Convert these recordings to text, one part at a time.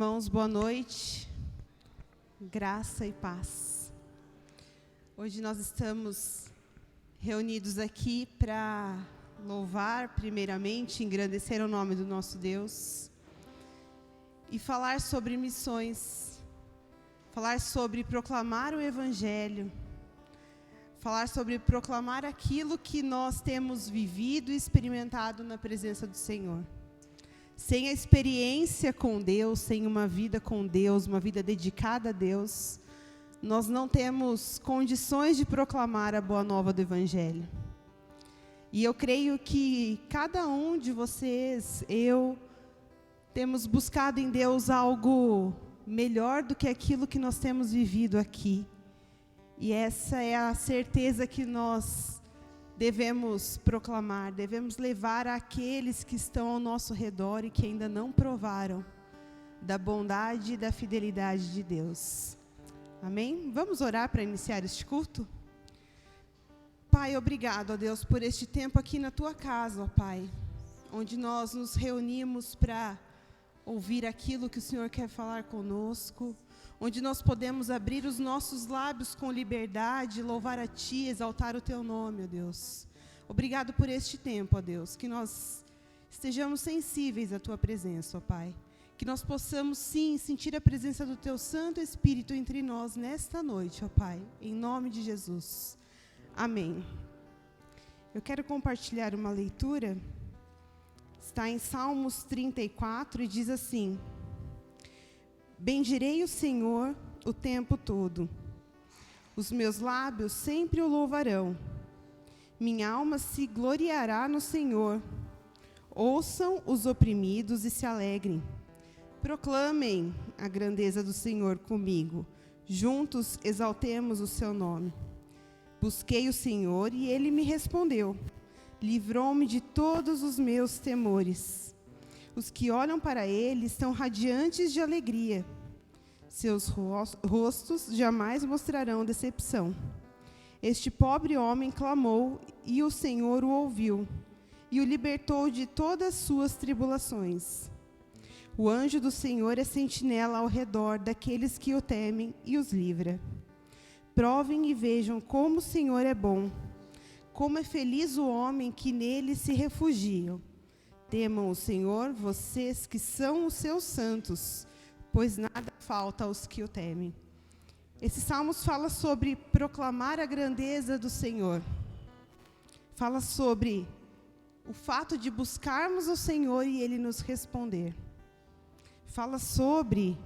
irmãos, boa noite, graça e paz. Hoje nós estamos reunidos aqui para louvar, primeiramente, engrandecer o nome do nosso Deus e falar sobre missões, falar sobre proclamar o Evangelho, falar sobre proclamar aquilo que nós temos vivido e experimentado na presença do Senhor. Sem a experiência com Deus, sem uma vida com Deus, uma vida dedicada a Deus, nós não temos condições de proclamar a boa nova do Evangelho. E eu creio que cada um de vocês, temos buscado em Deus algo melhor do que aquilo que nós temos vivido aqui. E essa é a certeza que nós devemos proclamar, devemos levar àqueles que estão ao nosso redor e que ainda não provaram da bondade e da fidelidade de Deus. Amém? Vamos orar para iniciar este culto? Pai, obrigado, ó Deus, por este tempo aqui na Tua casa, ó Pai, onde nós nos reunimos para ouvir aquilo que o Senhor quer falar conosco, onde nós podemos abrir os nossos lábios com liberdade, louvar a Ti, exaltar o Teu nome, ó Deus. Obrigado por este tempo, ó Deus, que nós estejamos sensíveis à Tua presença, ó Pai. Que nós possamos, sim, sentir a presença do Teu Santo Espírito entre nós nesta noite, ó Pai, em nome de Jesus. Amém. Eu quero compartilhar uma leitura, está em Salmos 34 e diz assim: bendirei o Senhor o tempo todo. Os meus lábios sempre o louvarão. Minha alma se gloriará no Senhor. Ouçam os oprimidos e se alegrem. Proclamem a grandeza do Senhor comigo. Juntos exaltemos o seu nome. Busquei o Senhor e ele me respondeu. Livrou-me de todos os meus temores. Os que olham para ele estão radiantes de alegria. Seus rostos jamais mostrarão decepção. Este pobre homem clamou, e o Senhor o ouviu, e o libertou de todas as suas tribulações. O anjo do Senhor é sentinela ao redor daqueles que o temem e os livra. Provem e vejam como o Senhor é bom, como é feliz o homem que nele se refugia. Temam o Senhor, vocês que são os seus santos, pois nada falta aos que o temem. Esse Salmos fala sobre proclamar a grandeza do Senhor. Fala sobre o fato de buscarmos o Senhor e Ele nos responder. Fala sobre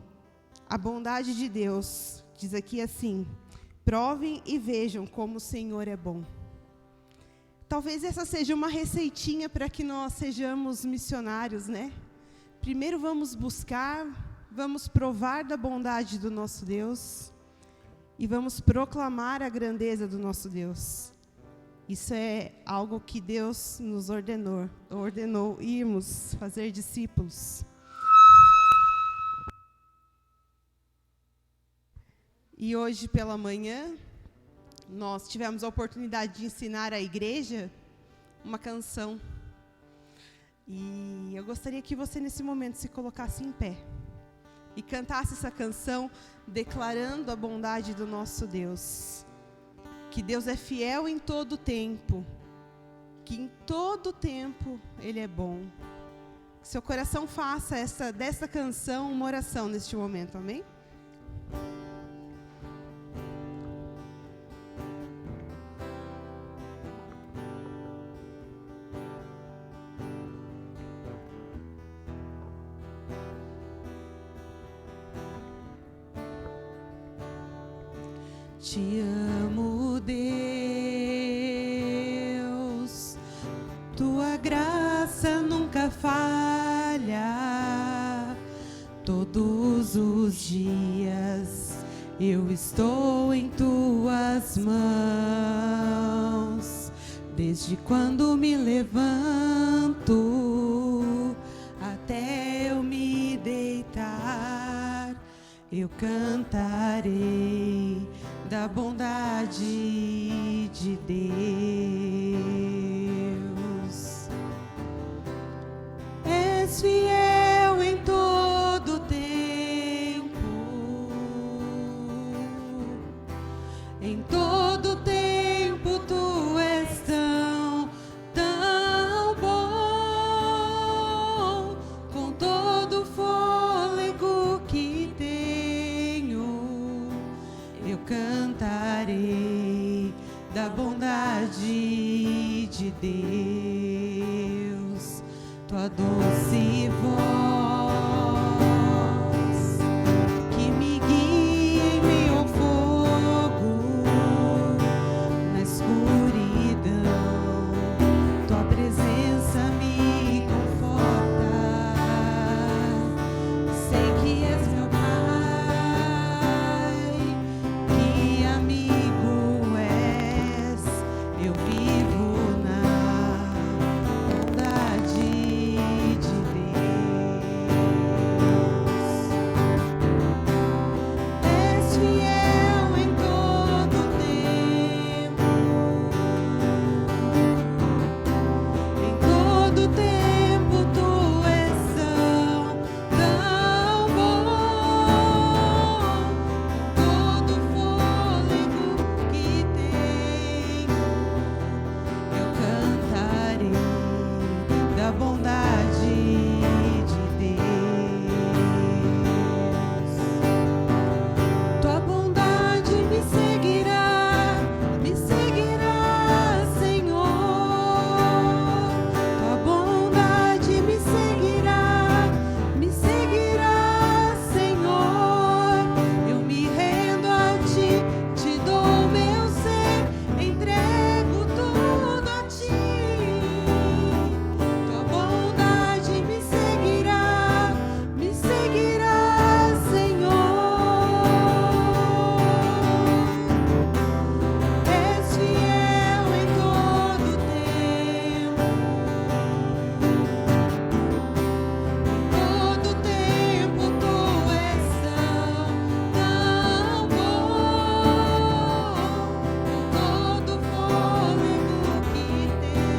a bondade de Deus. Diz aqui assim: provem e vejam como o Senhor é bom. Talvez essa seja uma receitinha para que nós sejamos missionários, né? Primeiro vamos buscar, vamos provar da bondade do nosso Deus e vamos proclamar a grandeza do nosso Deus. Isso é algo que Deus nos ordenou irmos fazer discípulos. E hoje pela manhã, nós tivemos a oportunidade de ensinar à igreja uma canção. E eu gostaria que você, nesse momento, se colocasse em pé e cantasse essa canção declarando a bondade do nosso Deus. Que Deus é fiel em todo tempo, que em todo tempo Ele é bom. Que seu coração faça dessa canção uma oração neste momento, amém? Te amo, Deus, tua graça nunca falha. Todos os dias eu estou em tuas mãos. Desde quando me levanto até eu me deitar, eu cantarei da bondade de Deus. És fiel em todo tempo, Deus, tua doce voz que me guia em meio ao fogo, na escuridão, tua presença me conforta. Sei que és meu Pai, que amigo és. Eu vivo na bondade de Deus. És fiel em todo tempo. Em todo tempo tu és tão bom. Todo fôlego que tenho, eu cantarei da bondade de Deus. Tua bondade me seguirá, Senhor. Tua bondade me seguirá, Senhor. Eu me rendo a ti, te dou meu ser, entrego tudo a ti. Tua bondade me seguirá, Senhor. És fiel em todo tempo. Todo tempo tu és tão bom. Todo fôlego que tenho,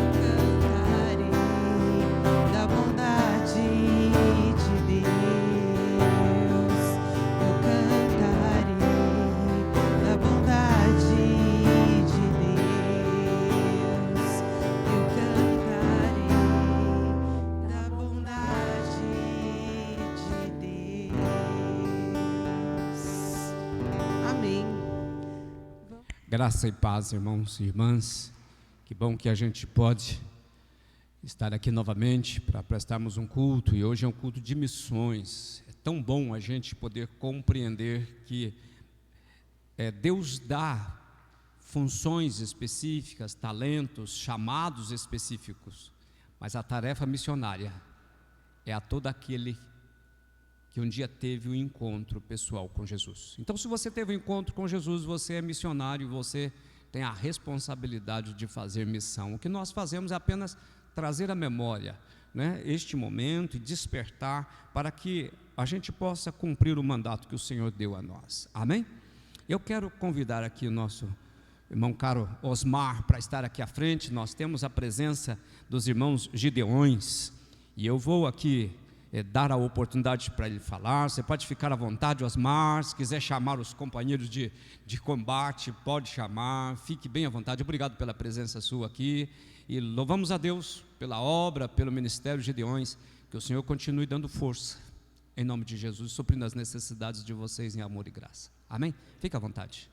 eu cantarei da bondade de Deus. Eu cantarei da bondade de Deus. Eu cantarei da bondade de Deus. Amém. Graça e paz, irmãos e irmãs. Que bom que a gente pode estar aqui novamente para prestarmos um culto, e hoje é um culto de missões. É tão bom a gente poder compreender que Deus dá funções específicas, talentos, chamados específicos, mas a tarefa missionária é a todo aquele que um dia teve um encontro pessoal com Jesus. Então, se você teve um encontro com Jesus, você é missionário, você tem a responsabilidade de fazer missão. O que nós fazemos é apenas trazer à memória, né, este momento e despertar para que a gente possa cumprir o mandato que o Senhor deu a nós. Amém? Eu quero convidar aqui o nosso irmão caro Osmar para estar aqui à frente. Nós temos a presença dos irmãos Gideões, e eu vou aqui dar a oportunidade para ele falar. Você pode ficar à vontade, Osmar. Se quiser chamar os companheiros de combate, pode chamar, fique bem à vontade. Obrigado pela presença sua aqui, e louvamos a Deus pela obra, pelo ministério Gideões. Que o Senhor continue dando força, em nome de Jesus, suprindo as necessidades de vocês em amor e graça. Amém? Fique à vontade.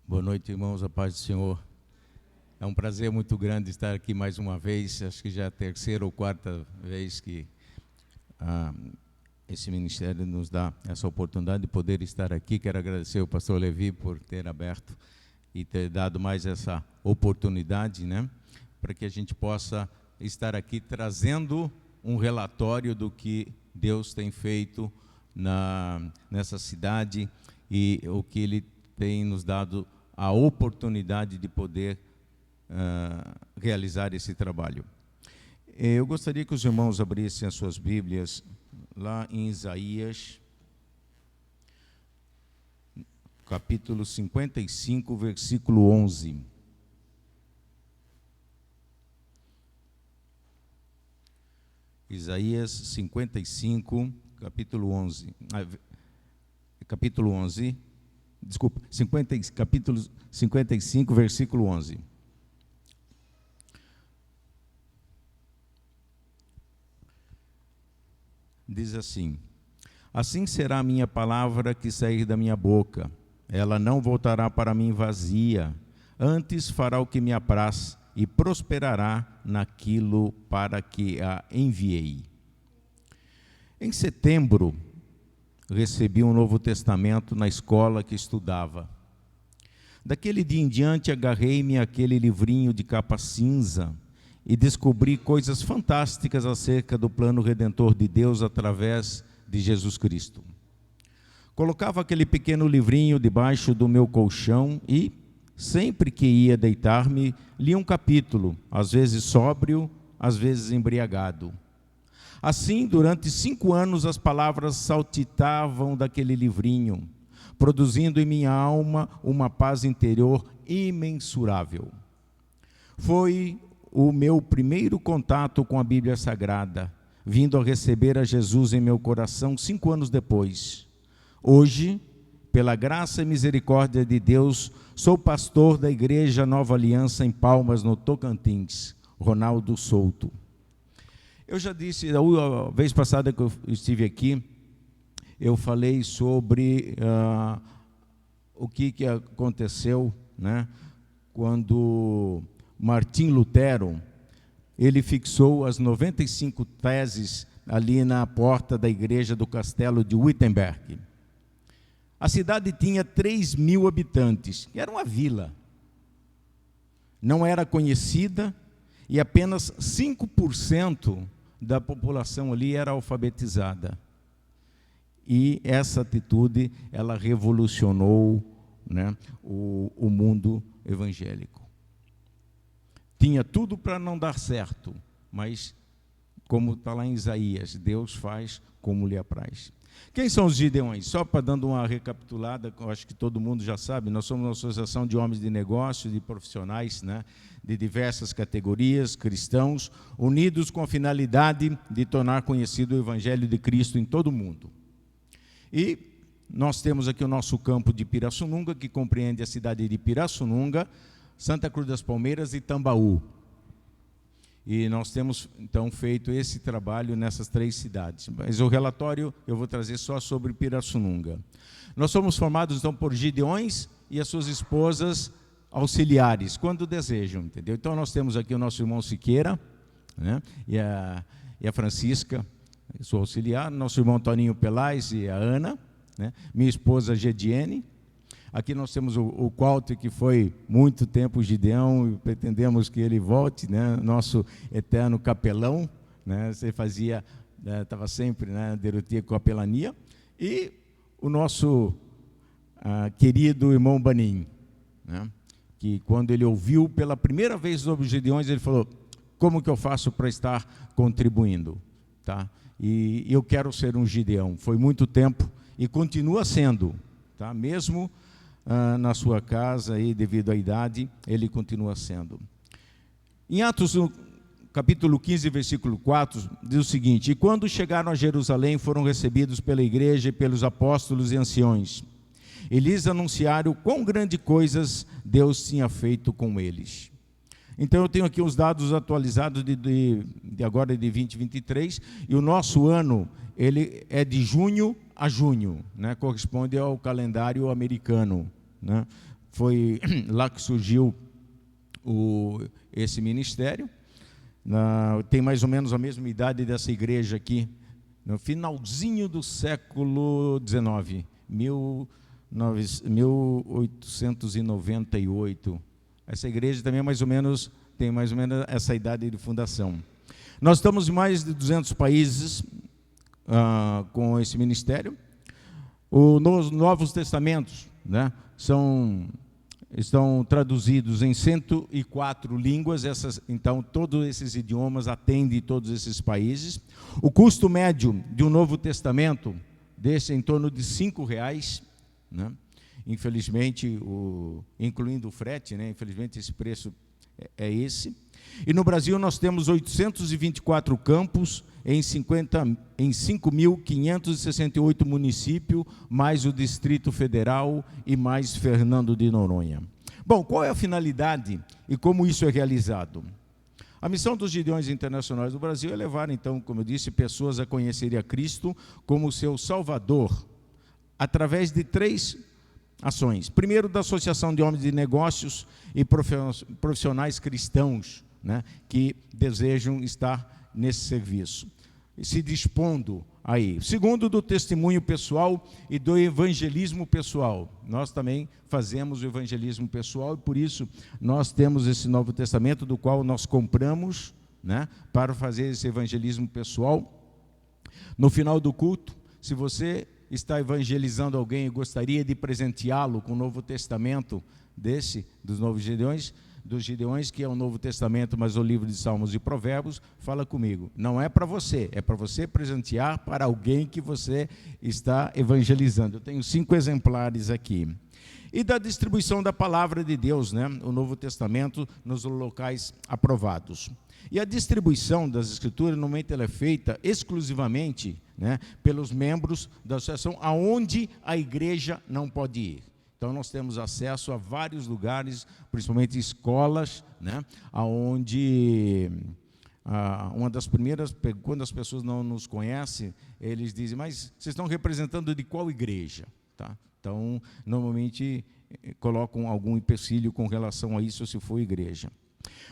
Boa noite, irmãos, a paz do Senhor. É um prazer muito grande estar aqui mais uma vez. Acho que já é a terceira ou quarta vez que esse ministério nos dá essa oportunidade de poder estar aqui. Quero agradecer ao pastor Levi por ter aberto e ter dado mais essa oportunidade, né, para que a gente possa estar aqui trazendo um relatório do que Deus tem feito nessa cidade e o que Ele tem nos dado a oportunidade de poder realizar esse trabalho. Eu gostaria que os irmãos abrissem as suas Bíblias lá em Isaías, capítulo 55, versículo 11. Isaías 55, capítulo 11. Capítulo 11. Desculpa, capítulo 55, versículo 11. diz assim: assim será a minha palavra que sair da minha boca. Ela não voltará para mim vazia, antes fará o que me apraz e prosperará naquilo para que a enviei. Em setembro, recebi um Novo Testamento na escola que estudava. Daquele dia em diante, agarrei-me àquele livrinho de capa cinza e descobri coisas fantásticas acerca do plano redentor de Deus através de Jesus Cristo. Colocava aquele pequeno livrinho debaixo do meu colchão e, sempre que ia deitar-me, lia um capítulo, às vezes sóbrio, às vezes embriagado. Assim, durante 5 anos, as palavras saltitavam daquele livrinho, produzindo em minha alma uma paz interior imensurável. Foi o meu primeiro contato com a Bíblia Sagrada, vindo a receber a Jesus em meu coração 5 anos depois. Hoje, pela graça e misericórdia de Deus, sou pastor da Igreja Nova Aliança em Palmas, no Tocantins, Ronaldo Souto. Eu já disse, a vez passada que eu estive aqui, eu falei sobre o que aconteceu, né, quando Martim Lutero, ele fixou as 95 teses ali na porta da igreja do castelo de Wittenberg. A cidade tinha 3.000 habitantes, era uma vila. Não era conhecida e apenas 5% da população ali era alfabetizada. E essa atitude, ela revolucionou, né, o mundo evangélico. Tinha tudo para não dar certo, mas, como está lá em Isaías, Deus faz como lhe apraz. Quem são os Gideões? Só para dando uma recapitulada, eu acho que todo mundo já sabe, nós somos uma associação de homens de negócio, de profissionais, né, de diversas categorias, cristãos, unidos com a finalidade de tornar conhecido o Evangelho de Cristo em todo o mundo. E nós temos aqui o nosso campo de Pirassununga, que compreende a cidade de Pirassununga, Santa Cruz das Palmeiras e Tambaú. E nós temos, então, feito esse trabalho nessas 3 cidades. Mas o relatório eu vou trazer só sobre Pirassununga. Nós somos formados, então, por Gideões e as suas esposas auxiliares, quando desejam, entendeu? Então, nós temos aqui o nosso irmão Siqueira, né, e a Francisca, sua auxiliar, nosso irmão Toninho Pelais e a Ana, né, minha esposa Gediene. Aqui nós temos o Walter, que foi muito tempo Gideão, e pretendemos que ele volte, né, nosso eterno capelão, né, você fazia, estava sempre, né, derutia com a capelania, e o nosso querido irmão Banim, né, que quando ele ouviu pela primeira vez sobre os Gideões, ele falou: como que eu faço para estar contribuindo? Tá? E eu quero ser um Gideão. Foi muito tempo e continua sendo, tá? Mesmo na sua casa, aí, devido à idade, ele continua sendo. Em Atos, no capítulo 15, versículo 4, diz o seguinte: e quando chegaram a Jerusalém, foram recebidos pela igreja e pelos apóstolos e anciões. E lhes anunciaram quão grandes coisas Deus tinha feito com eles. Então, eu tenho aqui os dados atualizados de agora, de 2023, e o nosso ano, ele é de junho a junho, né? Corresponde ao calendário americano, né? Foi lá que surgiu esse ministério. Tem mais ou menos a mesma idade dessa igreja aqui, no finalzinho do século XIX, 1898. Essa igreja também tem mais ou menos essa idade de fundação. Nós estamos em mais de 200 países com esse ministério. Os Novos Testamentos, né, estão traduzidos em 104 línguas, então todos esses idiomas atendem todos esses países. O custo médio de um Novo Testamento deixa em torno de R$5, né? Infelizmente, incluindo o frete, né? Infelizmente esse preço é esse. E no Brasil nós temos 824 campos em 5.568 municípios, mais o Distrito Federal e mais Fernando de Noronha. Bom, qual é a finalidade e como isso é realizado? A missão dos Gideões Internacionais do Brasil é levar, então, como eu disse, pessoas a conhecerem a Cristo como seu Salvador, através de 3 ações. Primeiro, da Associação de Homens de Negócios e Profissionais Cristãos, né, que desejam estar nesse serviço, se dispondo aí. Segundo, do testemunho pessoal e do evangelismo pessoal. Nós também fazemos o evangelismo pessoal e por isso nós temos esse Novo Testamento do qual nós compramos, né, para fazer esse evangelismo pessoal. No final do culto, se você está evangelizando alguém e gostaria de presenteá-lo com o Novo Testamento dos Novos Gideões, dos Gideões, que é o Novo Testamento, mas o livro de Salmos e Provérbios, fala comigo. Não é para você, é para você presentear para alguém que você está evangelizando. Eu tenho 5 exemplares aqui. E da distribuição da palavra de Deus, né? O Novo Testamento nos locais aprovados. E a distribuição das Escrituras, normalmente ela é feita exclusivamente, né, pelos membros da associação, aonde a igreja não pode ir. Então, nós temos acesso a vários lugares, principalmente escolas, né, onde uma das primeiras, quando as pessoas não nos conhecem, eles dizem, mas vocês estão representando de qual igreja? Tá? Então, normalmente, colocam algum empecilho com relação a isso, se for igreja.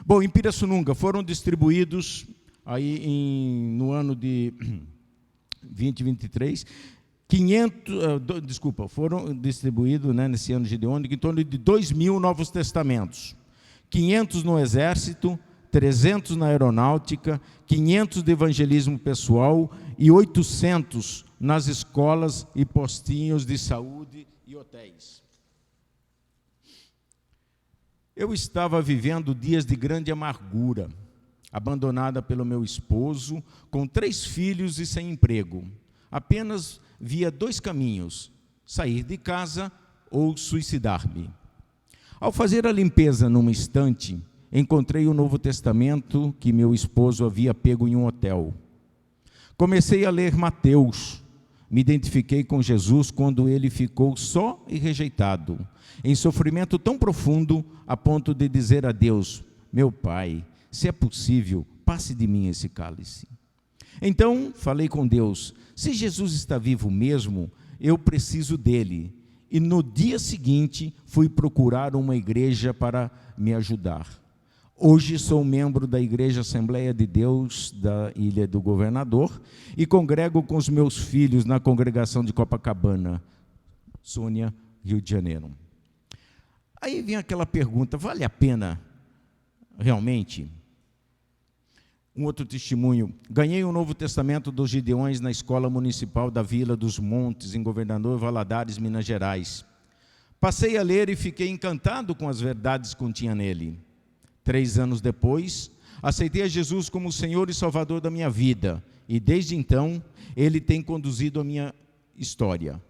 Bom, em Pirassununga foram distribuídos, aí no ano de 2023, foram distribuídos, né, nesse ano gideônico, em torno de 2.000 Novos Testamentos, 500 no Exército, 300 na Aeronáutica, 500 de evangelismo pessoal e 800 nas escolas e postinhos de saúde e hotéis. Eu estava vivendo dias de grande amargura, abandonada pelo meu esposo, com 3 filhos e sem emprego. Apenas via 2 caminhos: sair de casa ou suicidar-me. Ao fazer a limpeza numa estante, encontrei o Novo Testamento que meu esposo havia pego em um hotel. Comecei a ler Mateus. Me identifiquei com Jesus quando ele ficou só e rejeitado, em sofrimento tão profundo a ponto de dizer a Deus: meu Pai, se é possível, passe de mim esse cálice. Então falei com Deus: se Jesus está vivo mesmo, eu preciso dele. E no dia seguinte fui procurar uma igreja para me ajudar. Hoje sou membro da Igreja Assembleia de Deus da Ilha do Governador e congrego com os meus filhos na congregação de Copacabana, Sônia, Rio de Janeiro. Aí vem aquela pergunta: vale a pena realmente? Um outro testemunho: ganhei o Novo Testamento dos Gideões na Escola Municipal da Vila dos Montes, em Governador Valadares, Minas Gerais. Passei a ler e fiquei encantado com as verdades que continha nele. 3 anos depois, aceitei a Jesus como o Senhor e Salvador da minha vida, e desde então, Ele tem conduzido a minha história.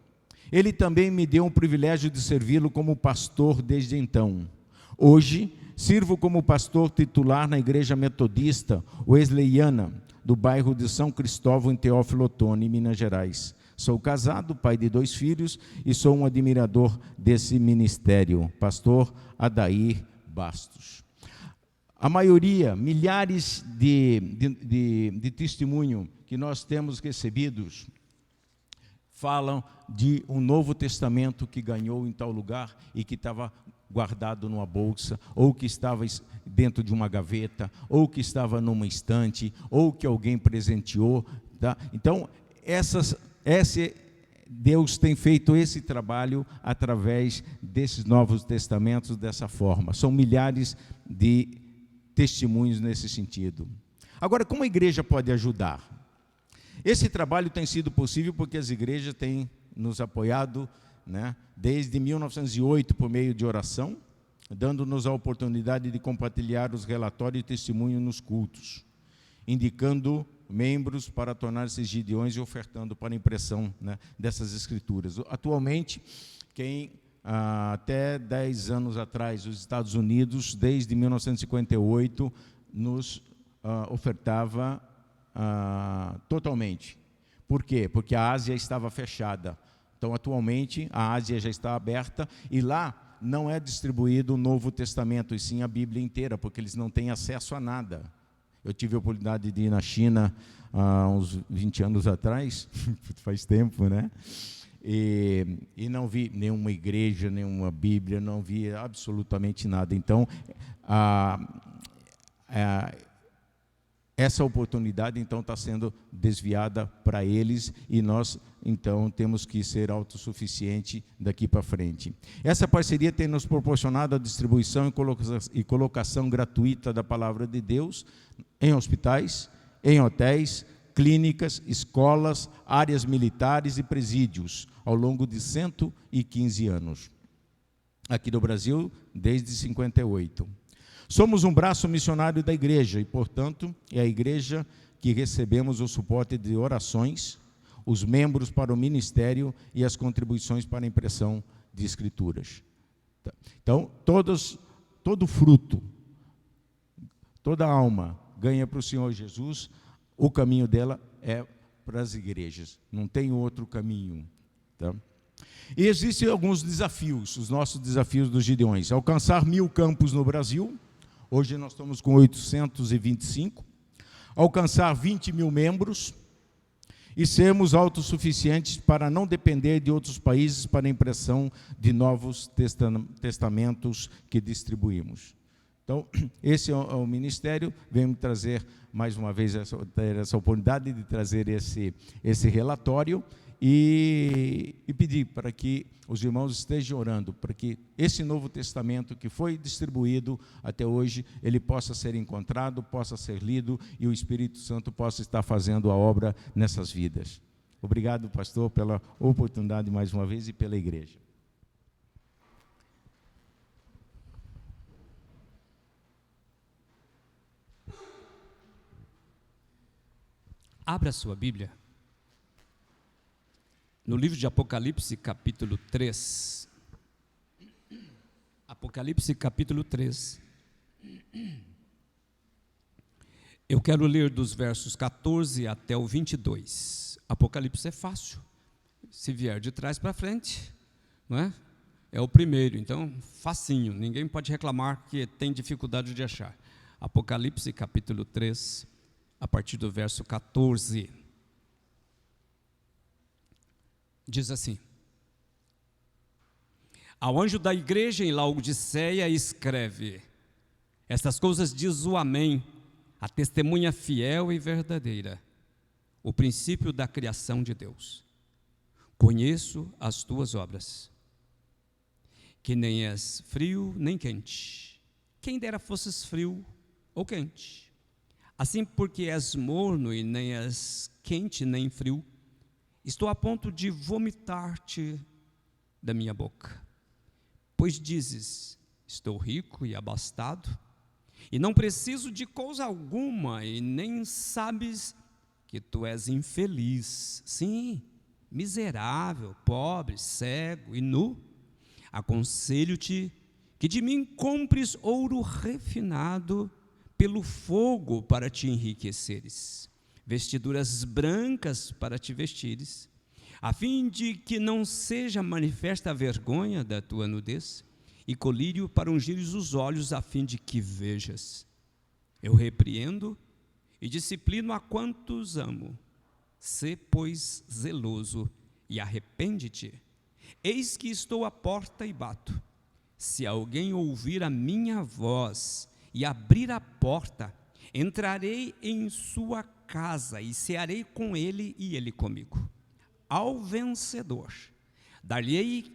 Ele também me deu o privilégio de servi-lo como pastor desde então. Hoje, sirvo como pastor titular na Igreja Metodista Wesleyana, do bairro de São Cristóvão, em Teófilo Otoni, Minas Gerais. Sou casado, pai de 2 filhos, e sou um admirador desse ministério. Pastor Adair Bastos. A maioria, milhares de testemunho que nós temos recebidos, falam de um Novo Testamento que ganhou em tal lugar e que estava guardado numa bolsa, ou que estava dentro de uma gaveta, ou que estava numa estante, ou que alguém presenteou. Tá? Então, Deus tem feito esse trabalho através desses Novos Testamentos dessa forma. São milhares de testemunhos nesse sentido. Agora, como a igreja pode ajudar? Esse trabalho tem sido possível porque as igrejas têm nos apoiado, né, desde 1908 por meio de oração, dando-nos a oportunidade de compartilhar os relatórios e testemunhos nos cultos, indicando membros para tornar-se gideões e ofertando para a impressão, né, dessas escrituras. Atualmente, até 10 anos atrás, os Estados Unidos, desde 1958, nos ofertava totalmente. Por quê? Porque a Ásia estava fechada. Então, atualmente, a Ásia já está aberta e lá não é distribuído o Novo Testamento, e sim a Bíblia inteira, porque eles não têm acesso a nada. Eu tive a oportunidade de ir na China há uns 20 anos atrás, faz tempo, né? E não vi nenhuma igreja, nenhuma Bíblia, não vi absolutamente nada. Então, essa oportunidade, então, está sendo desviada para eles, e nós, então, temos que ser autossuficientes daqui para frente. Essa parceria tem nos proporcionado a distribuição e colocação gratuita da Palavra de Deus em hospitais, em hotéis, clínicas, escolas, áreas militares e presídios, ao longo de 115 anos. Aqui no Brasil, desde 58. Somos um braço missionário da igreja e, portanto, é a igreja que recebemos o suporte de orações, os membros para o ministério e as contribuições para a impressão de escrituras. Então, todo fruto, toda alma ganha para o Senhor Jesus, o caminho dela é para as igrejas, não tem outro caminho. Tá? E existem alguns desafios, os nossos desafios dos Gideões. Alcançar 1000 campos no Brasil, hoje nós estamos com 825. Alcançar 20 mil membros e sermos autossuficientes para não depender de outros países para a impressão de novos testamentos que distribuímos. Então, esse é o ministério, vem me trazer mais uma vez essa oportunidade de trazer esse relatório e pedir para que os irmãos estejam orando, para que esse Novo Testamento que foi distribuído até hoje, ele possa ser encontrado, possa ser lido e o Espírito Santo possa estar fazendo a obra nessas vidas. Obrigado, pastor, pela oportunidade mais uma vez e pela igreja. Abra a sua Bíblia no livro de Apocalipse, capítulo 3. Apocalipse, capítulo 3. Eu quero ler dos versos 14 até o 22. Apocalipse é fácil. Se vier de trás para frente, não é? É o primeiro, então, facinho. Ninguém pode reclamar que tem dificuldade de achar. Apocalipse, capítulo 3, a partir do verso 14. Diz assim: ao anjo da igreja em Laodiceia escreve: estas coisas diz o Amém, a testemunha fiel e verdadeira, o princípio da criação de Deus. Conheço as tuas obras, que nem és frio nem quente. Quem dera fosses frio ou quente. Assim, porque és morno e nem és quente nem frio, estou a ponto de vomitar-te da minha boca. Pois dizes: estou rico e abastado, e não preciso de coisa alguma, e nem sabes que tu és infeliz, sim, miserável, pobre, cego e nu. Aconselho-te que de mim compres ouro refinado pelo fogo para te enriqueceres, vestiduras brancas para te vestires, a fim de que não seja manifesta a vergonha da tua nudez, e colírio para ungires os olhos, a fim de que vejas. Eu repreendo e disciplino a quantos amo. Sê, pois, zeloso e arrepende-te. Eis que estou à porta e bato. Se alguém ouvir a minha voz e abrir a porta, entrarei em sua casa e cearei com ele e ele comigo. Ao vencedor, dar-lhe-ei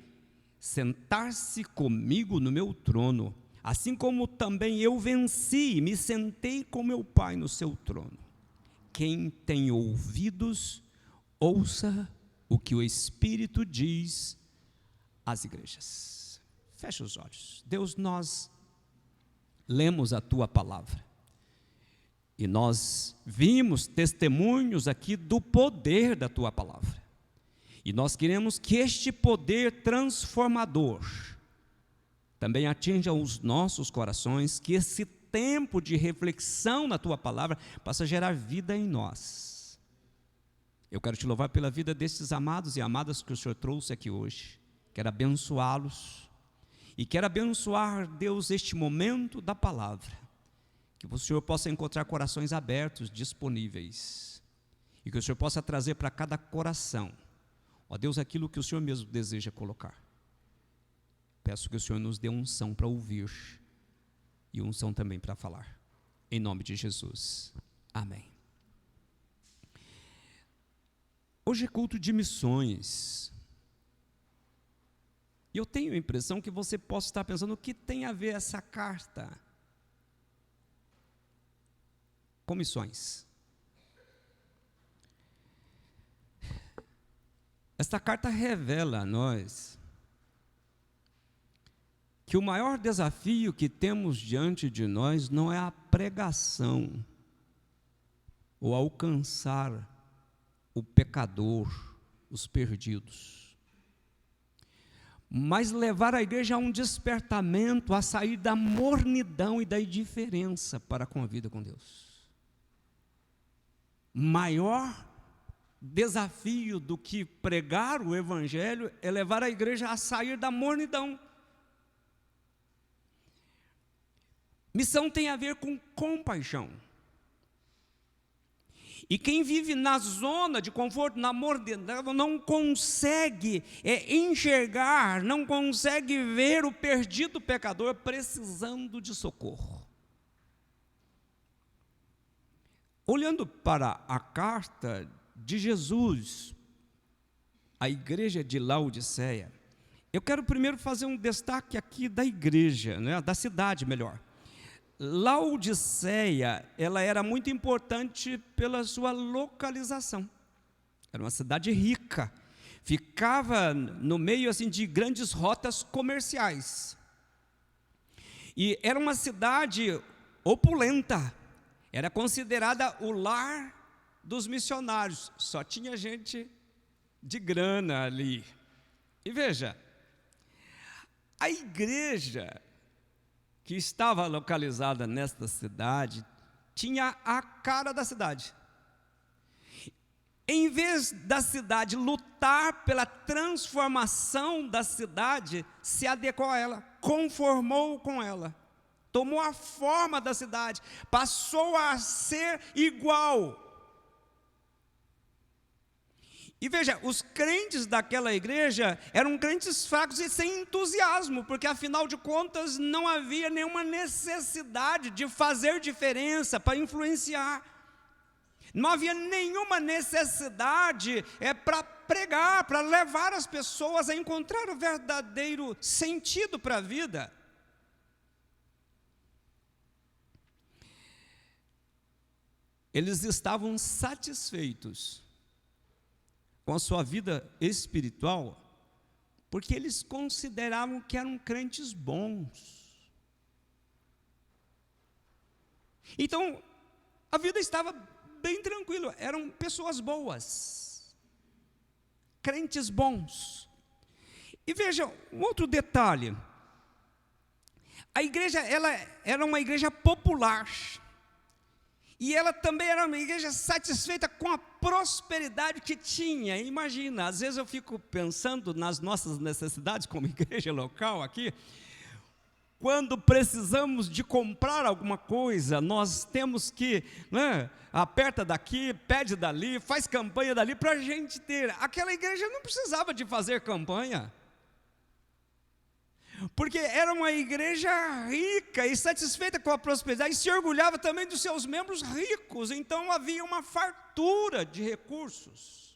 sentar-se comigo no meu trono, assim como também eu venci e me sentei com meu Pai no seu trono. Quem tem ouvidos, ouça o que o Espírito diz às igrejas. Feche os olhos. Deus, nós lemos a tua palavra e nós vimos testemunhos aqui do poder da tua palavra. E nós queremos que este poder transformador também atinja os nossos corações, que esse tempo de reflexão na tua palavra possa gerar vida em nós. Eu quero te louvar pela vida desses amados e amadas que o Senhor trouxe aqui hoje. Quero abençoá-los e quero abençoar, Deus, este momento da palavra. Que o Senhor possa encontrar corações abertos, disponíveis, e que o Senhor possa trazer para cada coração, ó Deus, aquilo que o Senhor mesmo deseja colocar. Peço que o Senhor nos dê unção para ouvir e unção também para falar, em nome de Jesus, amém. Hoje é culto de missões, e eu tenho a impressão que você possa estar pensando, o que tem a ver essa carta com missões? Esta carta revela a nós que o maior desafio que temos diante de nós não é a pregação ou alcançar o pecador, os perdidos, mas levar a igreja a um despertamento, a sair da mornidão e da indiferença para com a vida com Deus. Maior desafio do que pregar o evangelho é levar a igreja a sair da mornidão. Missão tem a ver com compaixão. E quem vive na zona de conforto, na mornidão, não consegue enxergar, não consegue ver o perdido pecador precisando de socorro. Olhando para a carta de Jesus à igreja de Laodiceia, eu quero primeiro fazer um destaque aqui da igreja, né, da cidade melhor. Laodiceia, ela era muito importante pela sua localização. Era uma cidade rica, ficava no meio assim de grandes rotas comerciais. E era uma cidade opulenta, era considerada o lar dos missionários, só tinha gente de grana ali. E veja, a igreja que estava localizada nesta cidade tinha a cara da cidade. Em vez da cidade lutar pela transformação da cidade, se adequou a ela, conformou com ela, tomou a forma da cidade, passou a ser igual. E veja, os crentes daquela igreja eram crentes fracos e sem entusiasmo, porque afinal de contas não havia nenhuma necessidade de fazer diferença para influenciar. Não havia nenhuma necessidade para pregar, para levar as pessoas a encontrar o verdadeiro sentido para a vida. Eles estavam satisfeitos com a sua vida espiritual, porque eles consideravam que eram crentes bons. Então, a vida estava bem tranquila, eram pessoas boas, crentes bons. E veja, um outro detalhe, a igreja, ela era uma igreja popular, e ela também era uma igreja satisfeita com a prosperidade que tinha. Imagina, às vezes eu fico pensando nas nossas necessidades como igreja local aqui. Quando precisamos de comprar alguma coisa, nós temos que, aperta daqui, pede dali, faz campanha dali para a gente ter. Aquela igreja não precisava de fazer campanha, porque era uma igreja rica e satisfeita com a prosperidade, e se orgulhava também dos seus membros ricos, então havia uma fartura de recursos.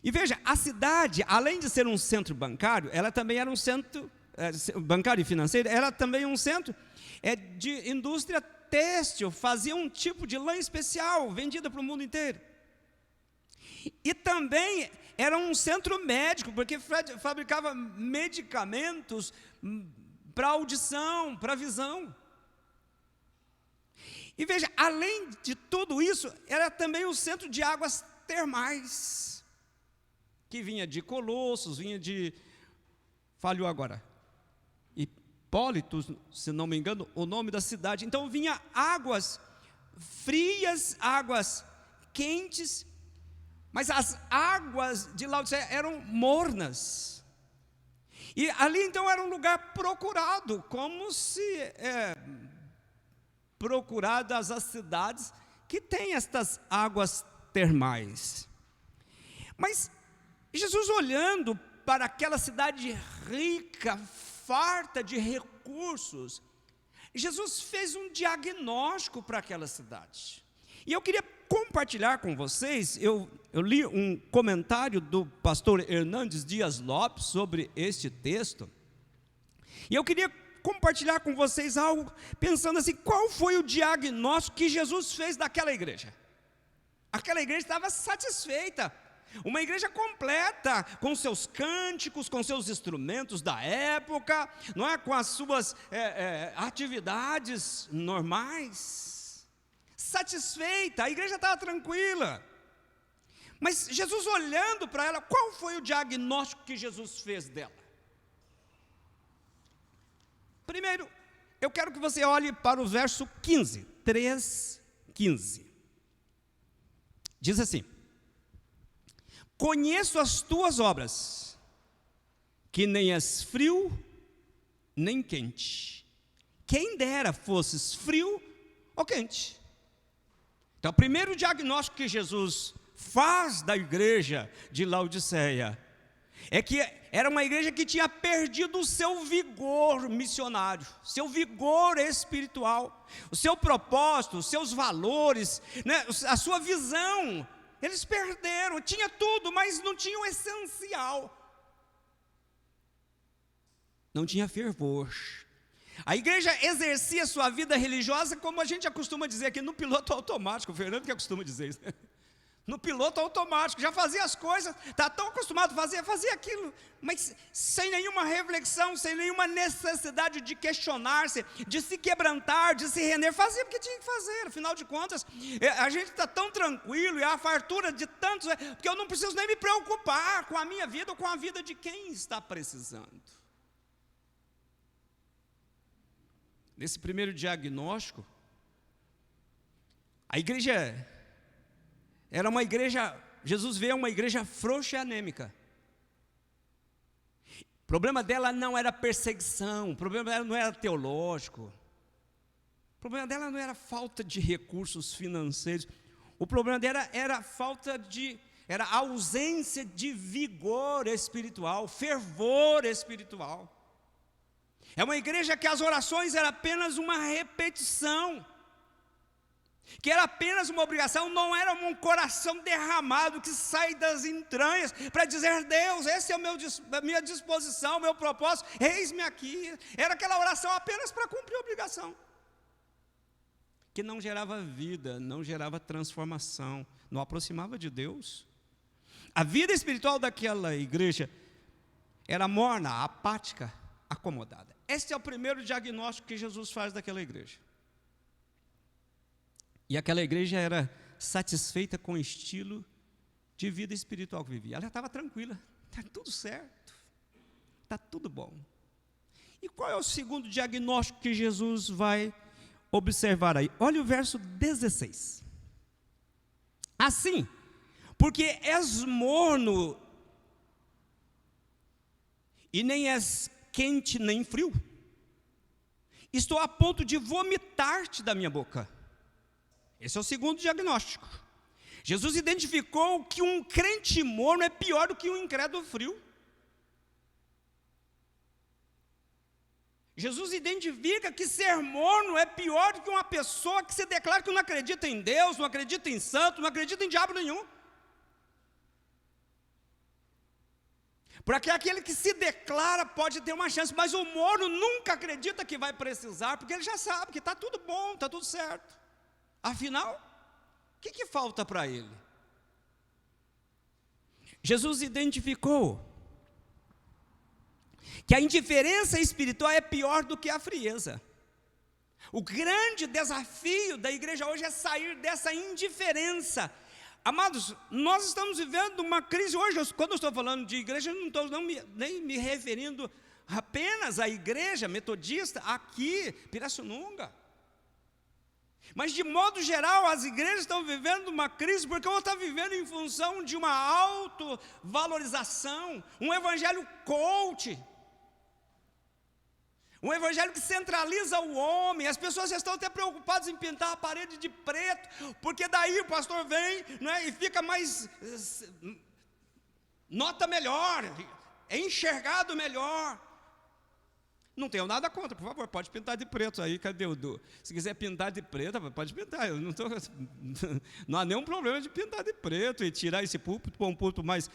E veja, a cidade, além de ser um centro bancário, ela também era um centro bancário e financeiro, ela também um centro de indústria têxtil, fazia um tipo de lã especial, vendida para o mundo inteiro. E também era um centro médico, porque fabricava medicamentos para audição, para visão. E veja, além de tudo isso, era também um centro de águas termais, que vinha de Colossos, vinha de, falhou agora, Hipólito, se não me engano, o nome da cidade. Então vinha águas frias, águas quentes, mas as águas de Laodiceia eram mornas. E ali então era um lugar procurado, como se procuradas as cidades que têm estas águas termais. Mas Jesus, olhando para aquela cidade rica, farta de recursos, Jesus fez um diagnóstico para aquela cidade. E eu queria compartilhar com vocês, eu li um comentário do pastor Hernandes Dias Lopes sobre este texto, e eu queria compartilhar com vocês algo, pensando assim, qual foi o diagnóstico que Jesus fez daquela igreja? Aquela igreja estava satisfeita, uma igreja completa, com seus cânticos, com seus instrumentos da época, não é? Com as suas atividades normais, satisfeita, a igreja estava tranquila. Mas Jesus, olhando para ela, qual foi o diagnóstico que Jesus fez dela? Primeiro, eu quero que você olhe para o verso 15, 3:15. Diz assim: conheço as tuas obras, que nem és frio, nem quente. Quem dera fosses frio ou quente. Então, o primeiro diagnóstico que Jesus faz da igreja de Laodiceia é que era uma igreja que tinha perdido o seu vigor missionário, seu vigor espiritual, o seu propósito, os seus valores, né, a sua visão. Eles perderam, tinha tudo, mas não tinha o essencial. Não tinha fervor. A igreja exercia sua vida religiosa, como a gente costuma dizer aqui, no piloto automático. O Fernando que costuma dizer isso. No piloto automático, já fazia as coisas, está tão acostumado a fazer aquilo, mas sem nenhuma reflexão, sem nenhuma necessidade de questionar-se, de se quebrantar, de se render, fazia porque tinha que fazer. Afinal de contas, a gente está tão tranquilo, e a fartura de tantos, porque eu não preciso nem me preocupar com a minha vida ou com a vida de quem está precisando. Nesse primeiro diagnóstico, a igreja era uma igreja, Jesus vê uma igreja frouxa e anêmica. O problema dela não era perseguição, o problema dela não era teológico, o problema dela não era falta de recursos financeiros, o problema dela era era a ausência de vigor espiritual, fervor espiritual. É uma igreja que as orações eram apenas uma repetição, que era apenas uma obrigação, não era um coração derramado que sai das entranhas para dizer: Deus, esse é a minha disposição, o meu propósito, eis-me aqui. Era aquela oração apenas para cumprir a obrigação, que não gerava vida, não gerava transformação, não aproximava de Deus. A vida espiritual daquela igreja era morna, apática, acomodada. Este é o primeiro diagnóstico que Jesus faz daquela igreja. E aquela igreja era satisfeita com o estilo de vida espiritual que vivia. Ela estava tranquila, está tudo certo, está tudo bom. E qual é o segundo diagnóstico que Jesus vai observar aí? Olha o verso 16. Assim, porque és morno e nem és quente nem frio, estou a ponto de vomitar-te da minha boca. Esse é o segundo diagnóstico. Jesus identificou que um crente morno é pior do que um incrédulo frio. Jesus identifica que ser morno é pior do que uma pessoa que se declara que não acredita em Deus, não acredita em santo, não acredita em diabo nenhum. Porque aquele que se declara pode ter uma chance, mas o morno nunca acredita que vai precisar, porque ele já sabe que está tudo bom, está tudo certo. Afinal, o que falta para ele? Jesus identificou que a indiferença espiritual é pior do que a frieza. O grande desafio da igreja hoje é sair dessa indiferença. Amados, nós estamos vivendo uma crise hoje. Quando eu estou falando de igreja, eu não estou nem me referindo apenas à igreja metodista aqui, Pirassununga. Mas de modo geral, as igrejas estão vivendo uma crise, porque elas estão vivendo em função de uma autovalorização, um evangelho coach, Um evangelho que centraliza o homem. As pessoas já estão até preocupadas em pintar a parede de preto, porque daí o pastor vem, né, e fica mais, nota melhor, é enxergado melhor. Não tenho nada contra, por favor, pode pintar de preto aí, cadê o Du? Se quiser pintar de preto, pode pintar, eu não há nenhum problema de pintar de preto e tirar esse púlpito para um púlpito mais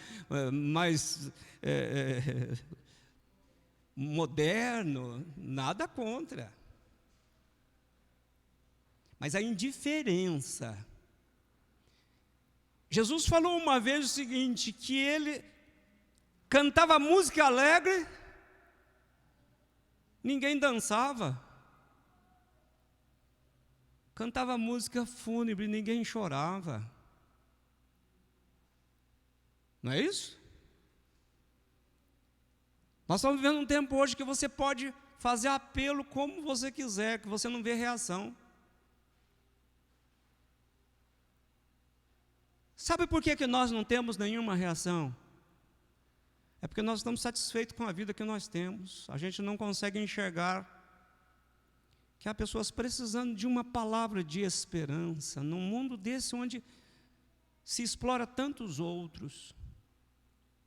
moderno, nada contra. Mas a indiferença. Jesus falou uma vez o seguinte, que ele cantava música alegre, ninguém dançava. Cantava música fúnebre, ninguém chorava. Não é isso? Nós estamos vivendo um tempo hoje que você pode fazer apelo como você quiser, que você não vê reação. Sabe por que nós não temos nenhuma reação? É porque nós estamos satisfeitos com a vida que nós temos. A gente não consegue enxergar que há pessoas precisando de uma palavra de esperança, num mundo desse onde se explora tantos outros.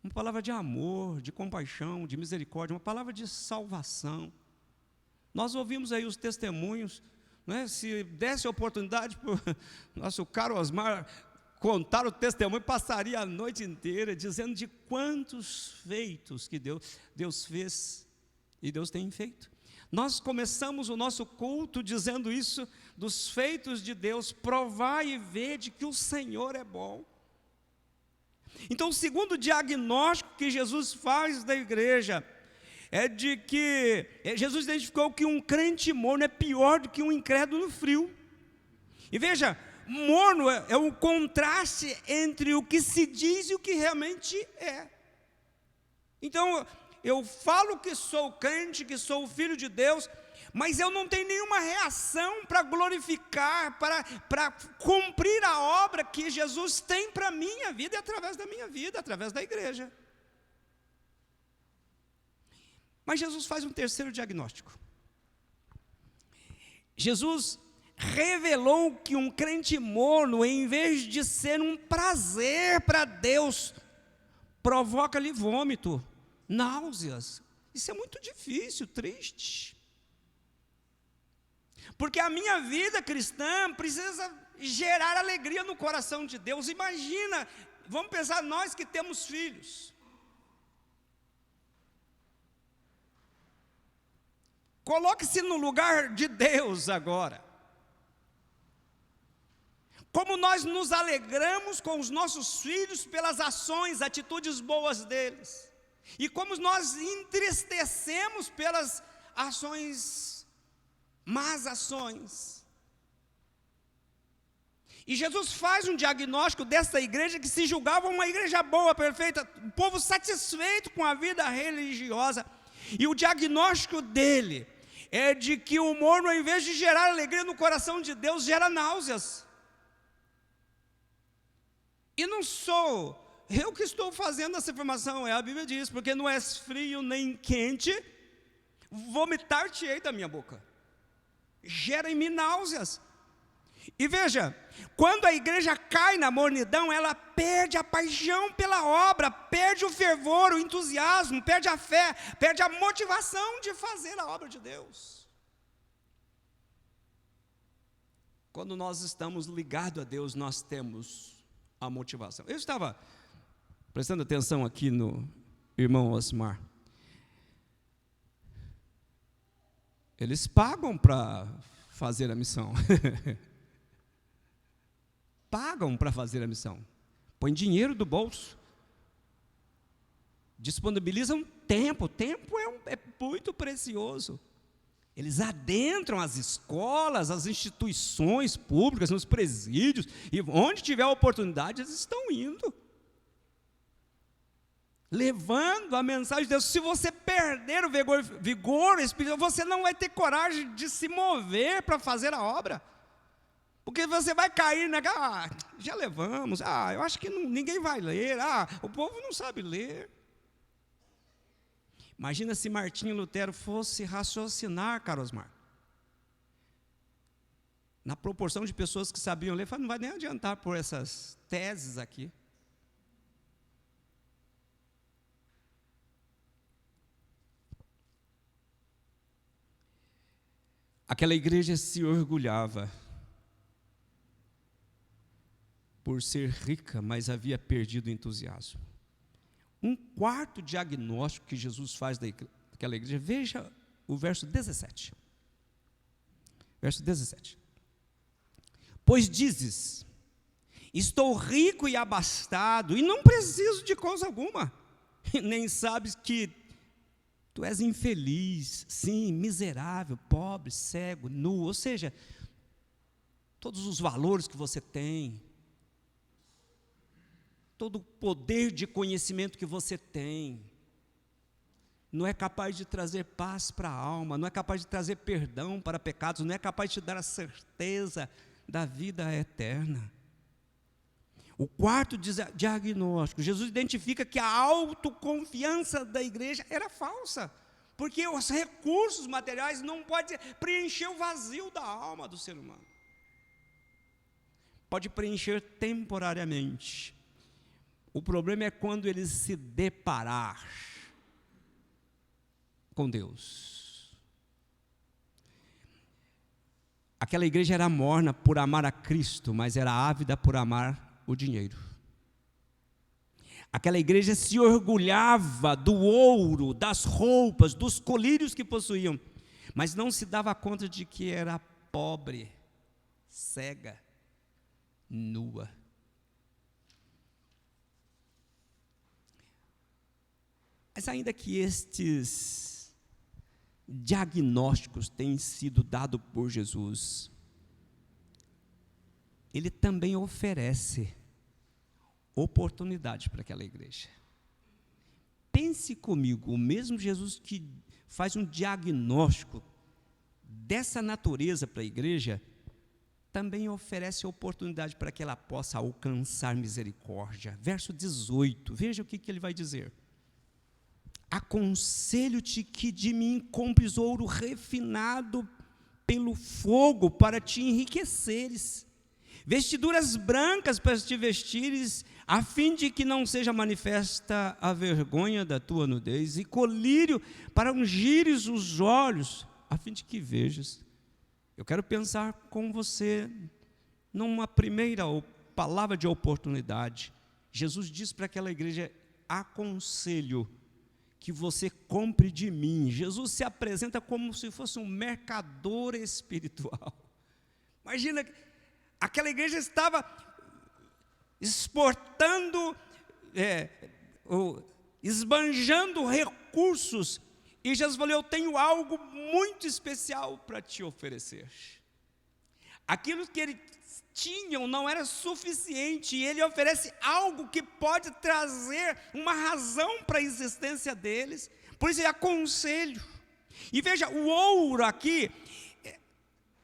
Uma palavra de amor, de compaixão, de misericórdia, uma palavra de salvação. Nós ouvimos aí os testemunhos, né? Se desse oportunidade para o nosso caro Osmar contar o testemunho, passaria a noite inteira dizendo de quantos feitos que Deus fez e Deus tem feito. Nós começamos o nosso culto dizendo isso, dos feitos de Deus, provar e ver de que o Senhor é bom. Então, o segundo diagnóstico que Jesus faz da igreja é de que Jesus identificou que um crente morno é pior do que um incrédulo frio. E veja, morno é o contraste entre o que se diz e o que realmente é. Então, eu falo que sou crente, que sou filho de Deus, mas eu não tenho nenhuma reação para glorificar, para cumprir a obra que Jesus tem para a minha vida e através da minha vida, através da igreja. Mas Jesus faz um terceiro diagnóstico. Jesus revelou que um crente morno, em vez de ser um prazer para Deus, provoca-lhe vômito, náuseas. Isso é muito difícil, triste. Porque a minha vida cristã precisa gerar alegria no coração de Deus. Imagina, vamos pensar nós que temos filhos. Coloque-se no lugar de Deus agora. Como nós nos alegramos com os nossos filhos pelas ações, atitudes boas deles. E como nós entristecemos pelas ações, más ações. E Jesus faz um diagnóstico dessa igreja que se julgava uma igreja boa, perfeita, um povo satisfeito com a vida religiosa. E o diagnóstico dele é de que o morno, ao invés de gerar alegria no coração de Deus, gera náuseas. E não sou eu que estou fazendo essa afirmação, a Bíblia diz, porque não és frio nem quente, vomitar-te-ei da minha boca. Gera em mim náuseas. E veja, quando a igreja cai na mornidão, ela perde a paixão pela obra, perde o fervor, o entusiasmo, perde a fé, perde a motivação de fazer a obra de Deus. Quando nós estamos ligados a Deus, nós temos a motivação. Eu estava prestando atenção aqui no irmão Osmar. Eles pagam para fazer a missão. Pagam para fazer a missão. Põem dinheiro do bolso. Disponibilizam tempo. Tempo é muito precioso. Eles adentram as escolas, as instituições públicas, nos presídios, e onde tiver oportunidade, eles estão indo. Levando a mensagem de Deus. Se você perder o vigor espiritual, você não vai ter coragem de se mover para fazer a obra. Porque você vai cair naquela, já levamos, eu acho que ninguém vai ler, o povo não sabe ler. Imagina se Martinho Lutero fosse raciocinar, Carosmar. Na proporção de pessoas que sabiam ler, não vai nem adiantar por essas teses aqui. Aquela igreja se orgulhava por ser rica, mas havia perdido o entusiasmo. Um quarto diagnóstico que Jesus faz daquela igreja, veja o verso 17. Verso 17. Pois dizes, estou rico e abastado, e não preciso de coisa alguma, nem sabes que tu és infeliz, sim, miserável, pobre, cego, nu, ou seja, todos os valores que você tem, todo o poder de conhecimento que você tem, não é capaz de trazer paz para a alma, não é capaz de trazer perdão para pecados, não é capaz de te dar a certeza da vida eterna. O quarto diagnóstico, Jesus identifica que a autoconfiança da igreja era falsa, porque os recursos materiais não podem preencher o vazio da alma do ser humano. Pode preencher temporariamente. O problema é quando ele se deparar com Deus. Aquela igreja era morna por amar a Cristo, mas era ávida por amar o dinheiro. Aquela igreja se orgulhava do ouro, das roupas, dos colírios que possuíam, mas não se dava conta de que era pobre, cega, nua. Mas ainda que estes diagnósticos tenham sido dados por Jesus, Ele também oferece oportunidade para aquela igreja. Pense comigo, o mesmo Jesus que faz um diagnóstico dessa natureza para a igreja, também oferece oportunidade para que ela possa alcançar misericórdia. Verso 18, veja o que ele vai dizer. Aconselho-te que de mim compres ouro refinado pelo fogo para te enriqueceres, vestiduras brancas para te vestires, a fim de que não seja manifesta a vergonha da tua nudez, e colírio para ungires os olhos, a fim de que vejas. Eu quero pensar com você numa primeira palavra de oportunidade. Jesus diz para aquela igreja: aconselho que você compre de mim. Jesus se apresenta como se fosse um mercador espiritual. Imagina, aquela igreja estava exportando, esbanjando recursos, e Jesus falou: eu tenho algo muito especial para te oferecer. Aquilo que eles tinham não era suficiente, e ele oferece algo que pode trazer uma razão para a existência deles. Por isso é aconselho. E veja, o ouro aqui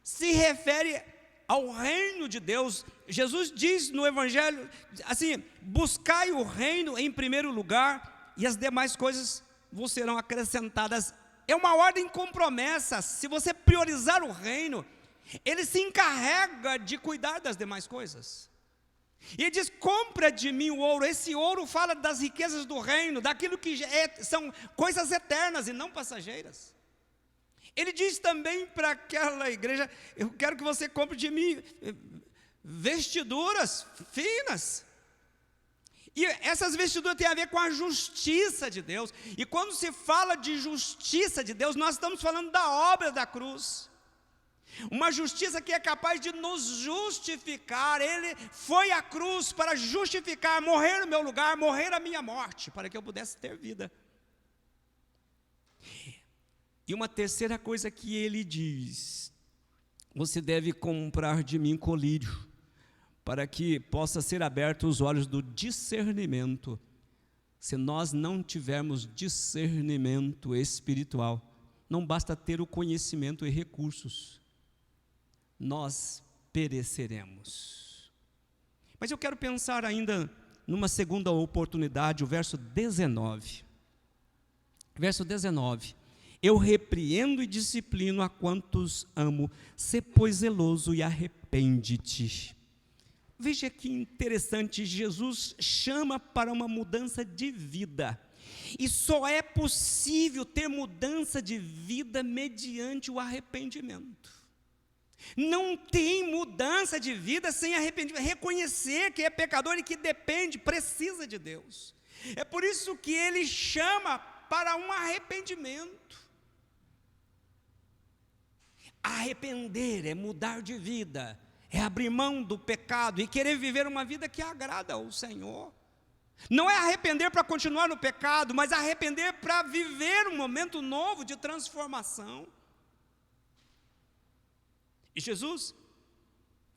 se refere ao reino de Deus. Jesus diz no Evangelho assim: buscai o reino em primeiro lugar, e as demais coisas vos serão acrescentadas. É uma ordem com promessas. Se você priorizar o reino, Ele se encarrega de cuidar das demais coisas. E Ele diz: compra de mim o ouro. Esse ouro fala das riquezas do reino, daquilo que são coisas eternas e não passageiras. Ele diz também para aquela igreja: eu quero que você compre de mim vestiduras finas. E essas vestiduras têm a ver com a justiça de Deus. E quando se fala de justiça de Deus, nós estamos falando da obra da cruz. Uma justiça que é capaz de nos justificar. Ele foi à cruz para justificar, morrer no meu lugar, morrer a minha morte, para que eu pudesse ter vida. E uma terceira coisa que ele diz: você deve comprar de mim colírio, para que possa ser abertos os olhos do discernimento. Se nós não tivermos discernimento espiritual, não basta ter o conhecimento e recursos, nós pereceremos. Mas eu quero pensar ainda numa segunda oportunidade, o verso 19. Verso 19. Eu repreendo e disciplino a quantos amo. Sê, pois, zeloso e arrepende-te. Veja que interessante, Jesus chama para uma mudança de vida. E só é possível ter mudança de vida mediante o arrependimento. Não tem mudança de vida sem arrependimento. Reconhecer que é pecador e que depende, precisa de Deus. É por isso que ele chama para um arrependimento. Arrepender é mudar de vida, é abrir mão do pecado e querer viver uma vida que agrada ao Senhor. Não é arrepender para continuar no pecado, mas arrepender para viver um momento novo de transformação. E Jesus,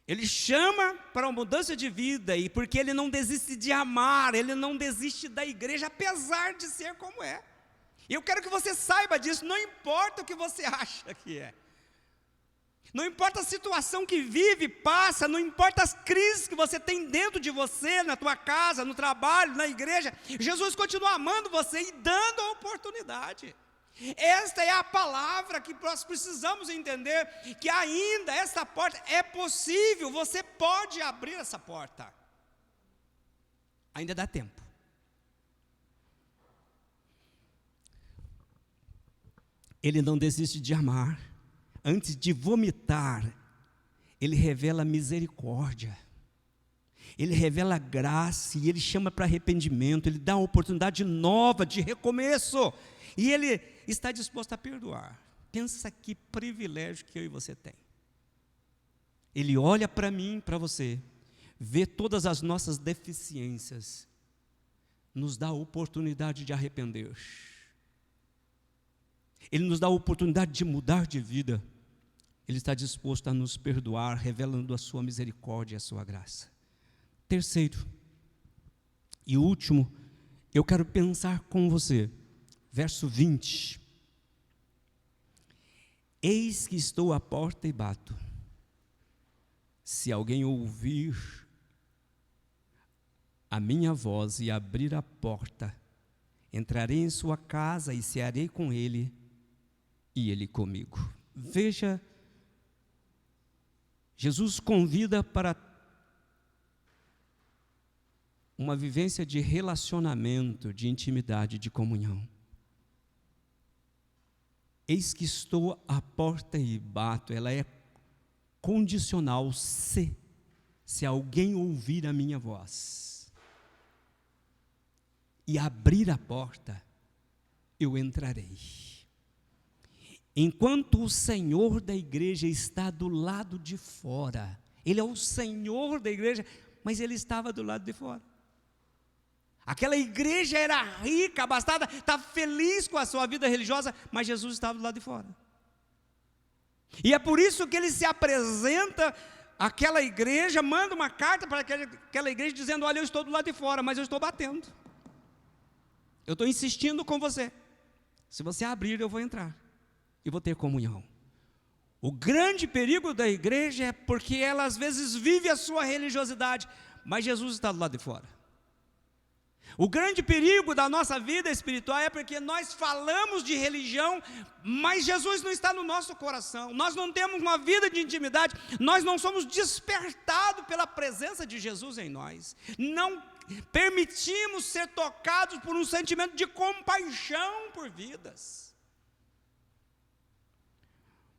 ele chama para uma mudança de vida, e porque ele não desiste de amar, ele não desiste da igreja, apesar de ser como é. E eu quero que você saiba disso, não importa o que você acha que é. Não importa a situação que vive, passa, não importa as crises que você tem dentro de você, na tua casa, no trabalho, na igreja, Jesus continua amando você e dando a oportunidade. Esta é a palavra que nós precisamos entender, que ainda essa porta é possível, você pode abrir essa porta. Ainda dá tempo. Ele não desiste de amar. Antes de vomitar, ele revela misericórdia, ele revela graça, e ele chama para arrependimento, ele dá uma oportunidade nova de recomeço, e ele está disposto a perdoar. Pensa que privilégio que eu e você tem. Ele olha para mim, para você, vê todas as nossas deficiências, nos dá a oportunidade de arrepender. Ele nos dá a oportunidade de mudar de vida. Ele está disposto a nos perdoar, revelando a sua misericórdia e a sua graça. Terceiro e último, eu quero pensar com você, verso 20. Eis que estou à porta e bato. Se alguém ouvir a minha voz e abrir a porta, entrarei em sua casa e cearei com ele e ele comigo. Veja, Jesus convida para uma vivência de relacionamento, de intimidade, de comunhão. Eis que estou à porta e bato. Ela é condicional, se alguém ouvir a minha voz e abrir a porta, eu entrarei. Enquanto o Senhor da igreja está do lado de fora, Ele é o Senhor da igreja, mas Ele estava do lado de fora. Aquela igreja era rica, abastada, estava feliz com a sua vida religiosa, mas Jesus estava do lado de fora. E é por isso que Ele se apresenta àquela igreja, manda uma carta para aquela igreja dizendo: olha, eu estou do lado de fora, mas eu estou batendo. Eu estou insistindo com você. Se você abrir, eu vou entrar e vou ter comunhão. O grande perigo da igreja é porque ela às vezes vive a sua religiosidade, mas Jesus está do lado de fora. O grande perigo da nossa vida espiritual é porque nós falamos de religião, mas Jesus não está no nosso coração. Nós não temos uma vida de intimidade, nós não somos despertados pela presença de Jesus em nós. Não permitimos ser tocados por um sentimento de compaixão por vidas.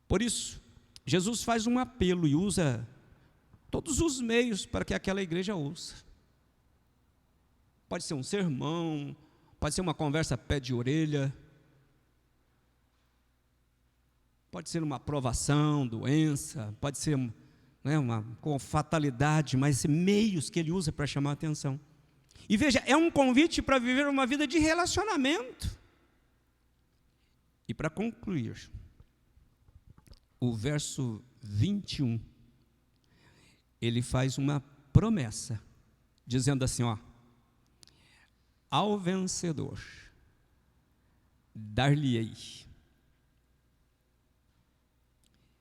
Por isso, Jesus faz um apelo e usa todos os meios para que aquela igreja ouça. Pode ser um sermão, pode ser uma conversa pé de orelha, pode ser uma provação, doença, pode ser uma com fatalidade, mas meios que ele usa para chamar a atenção. E veja, é um convite para viver uma vida de relacionamento. E para concluir, o verso 21, ele faz uma promessa, dizendo assim, ao vencedor, dar-lhe-ei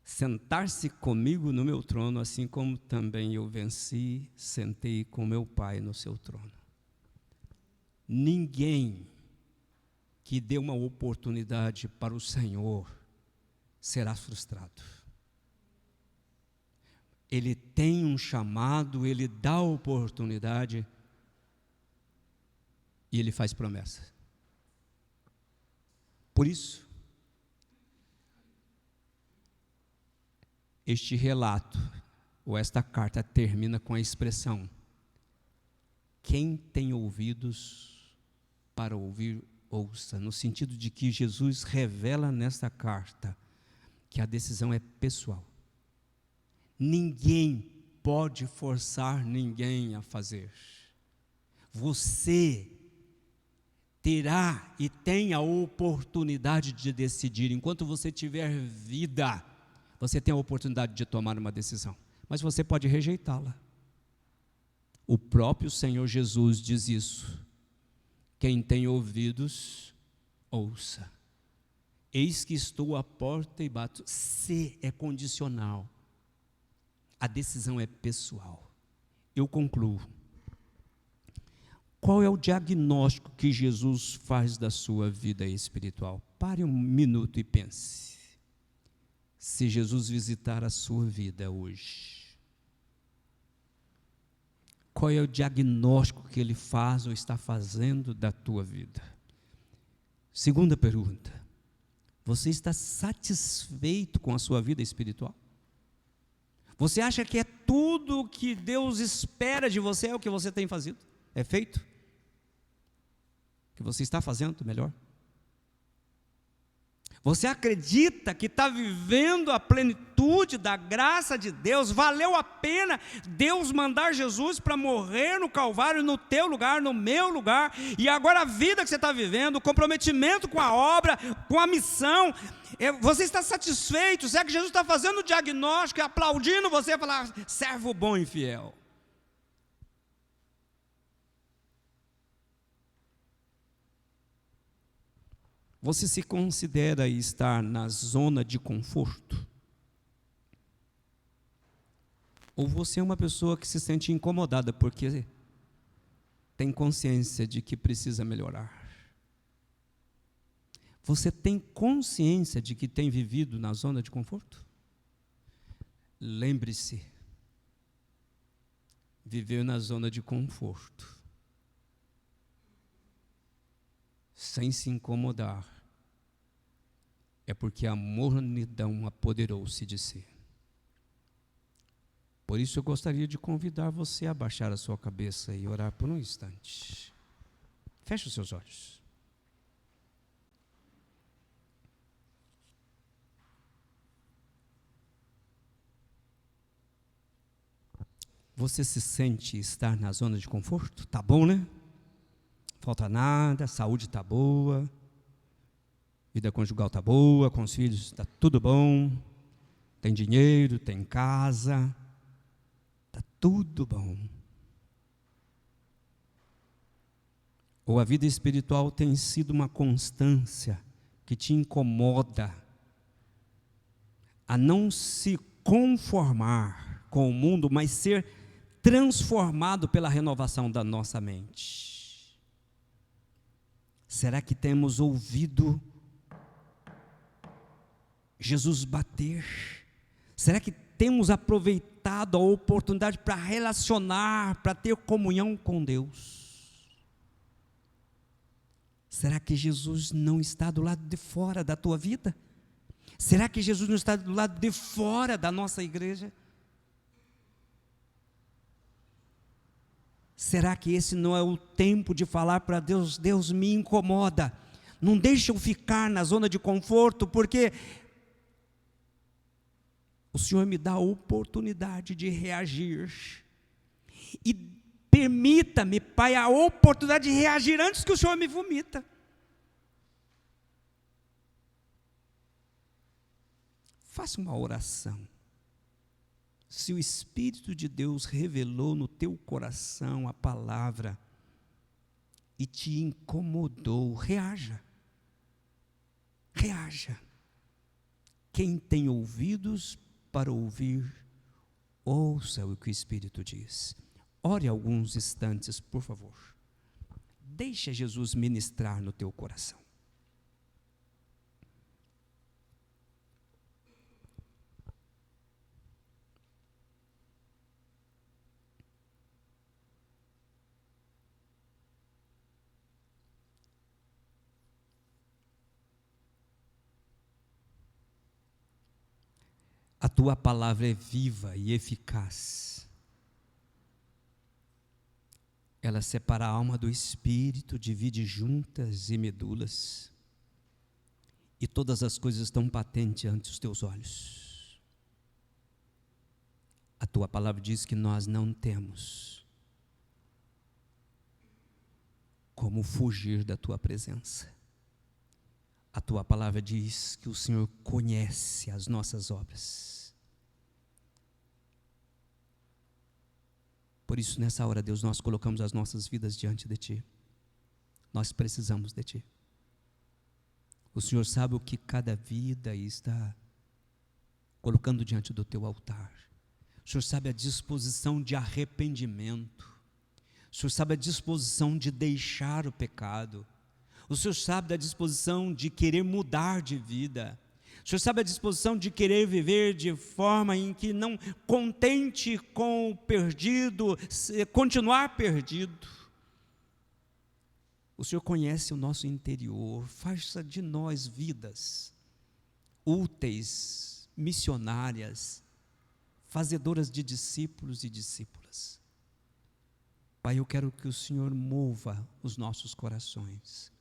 sentar-se comigo no meu trono, assim como também eu venci, sentei com meu Pai no seu trono. Ninguém que dê uma oportunidade para o Senhor será frustrado. Ele tem um chamado, ele dá oportunidade e ele faz promessa. Por isso, este relato, ou esta carta, termina com a expressão: quem tem ouvidos para ouvir, ouça, no sentido de que Jesus revela nesta carta que a decisão é pessoal. Ninguém pode forçar ninguém a fazer. Você terá e tem a oportunidade de decidir. Enquanto você tiver vida, você tem a oportunidade de tomar uma decisão, mas você pode rejeitá-la. O próprio Senhor Jesus diz isso: quem tem ouvidos, ouça. Eis que estou à porta e bato. Se é condicional, a decisão é pessoal. Eu concluo. Qual é o diagnóstico que Jesus faz da sua vida espiritual? Pare um minuto e pense. Se Jesus visitar a sua vida hoje, qual é o diagnóstico que ele faz ou está fazendo da tua vida? Segunda pergunta: você está satisfeito com a sua vida espiritual? Você acha que é tudo o que Deus espera de você é o que você tem fazido? É feito? O que você está fazendo melhor? Você acredita que está vivendo a plenitude da graça de Deus? Valeu a pena Deus mandar Jesus para morrer no Calvário, no teu lugar, no meu lugar, e agora a vida que você está vivendo, o comprometimento com a obra, com a missão, você está satisfeito? Será que Jesus está fazendo o diagnóstico, aplaudindo você, falar, servo bom e fiel? Você se considera estar na zona de conforto? Ou você é uma pessoa que se sente incomodada porque tem consciência de que precisa melhorar? Você tem consciência de que tem vivido na zona de conforto? Lembre-se, viver na zona de conforto, sem se incomodar, é porque a mornidão apoderou-se de si. Por isso eu gostaria de convidar você a baixar a sua cabeça e orar por um instante. Feche os seus olhos. Você se sente estar na zona de conforto? Tá bom, né? Falta nada, saúde está boa, vida conjugal está boa, com os filhos está tudo bom, tem dinheiro, tem casa, está tudo bom. Ou a vida espiritual tem sido uma constância que te incomoda a não se conformar com o mundo, mas ser transformado pela renovação da nossa mente. Será que temos ouvido Jesus bater? Será que temos aproveitado a oportunidade para relacionar, para ter comunhão com Deus? Será que Jesus não está do lado de fora da tua vida? Será que Jesus não está do lado de fora da nossa igreja? Será que esse não é o tempo de falar para Deus, Deus me incomoda, não deixa eu ficar na zona de conforto, porque o Senhor me dá a oportunidade de reagir, e permita-me, Pai, a oportunidade de reagir antes que o Senhor me vomita. Faça uma oração. Se o Espírito de Deus revelou no teu coração a palavra e te incomodou, reaja. Reaja. Quem tem ouvidos para ouvir, ouça o que o Espírito diz. Ore alguns instantes, por favor. Deixa Jesus ministrar no teu coração. A tua palavra é viva e eficaz. Ela separa a alma do espírito, divide juntas e medulas, e todas as coisas estão patentes ante os teus olhos. A tua palavra diz que nós não temos como fugir da tua presença. A tua palavra diz que o Senhor conhece as nossas obras. Por isso, nessa hora, Deus, nós colocamos as nossas vidas diante de Ti. Nós precisamos de Ti. O Senhor sabe o que cada vida está colocando diante do Teu altar. O Senhor sabe a disposição de arrependimento. O Senhor sabe a disposição de deixar o pecado. O Senhor sabe da disposição de querer mudar de vida. O Senhor sabe a disposição de querer viver de forma em que não contente com o perdido, continuar perdido. O Senhor conhece o nosso interior, faça de nós vidas úteis, missionárias, fazedoras de discípulos e discípulas. Pai, eu quero que o Senhor mova os nossos corações,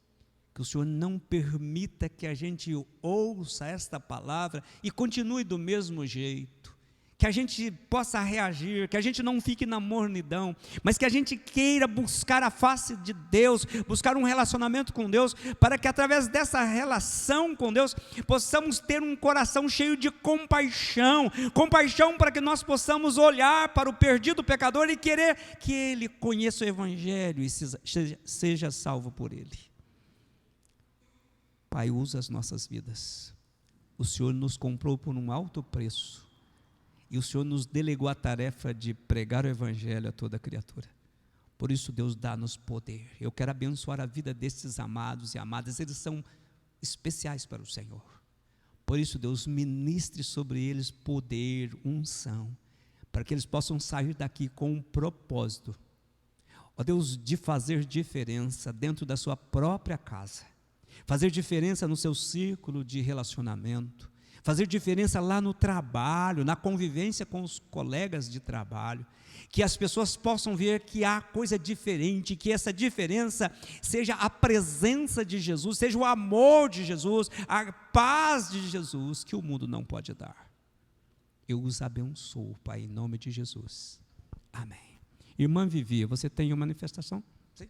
que o Senhor não permita que a gente ouça esta palavra e continue do mesmo jeito, que a gente possa reagir, que a gente não fique na mornidão, mas que a gente queira buscar a face de Deus, buscar um relacionamento com Deus, para que através dessa relação com Deus, possamos ter um coração cheio de compaixão, compaixão para que nós possamos olhar para o perdido pecador e querer que ele conheça o Evangelho e seja salvo por ele. Pai, usa as nossas vidas. O Senhor nos comprou por um alto preço. E o Senhor nos delegou a tarefa de pregar o Evangelho a toda criatura. Por isso, Deus, dá-nos poder. Eu quero abençoar a vida desses amados e amadas. Eles são especiais para o Senhor. Por isso, Deus, ministre sobre eles poder, unção, para que eles possam sair daqui com um propósito, ó Deus, de fazer diferença dentro da sua própria casa, fazer diferença no seu círculo de relacionamento, fazer diferença lá no trabalho, na convivência com os colegas de trabalho, que as pessoas possam ver que há coisa diferente, que essa diferença seja a presença de Jesus, seja o amor de Jesus, a paz de Jesus, que o mundo não pode dar. Eu os abençoo, Pai, em nome de Jesus. Amém. Irmã Vivi, você tem uma manifestação? Sim.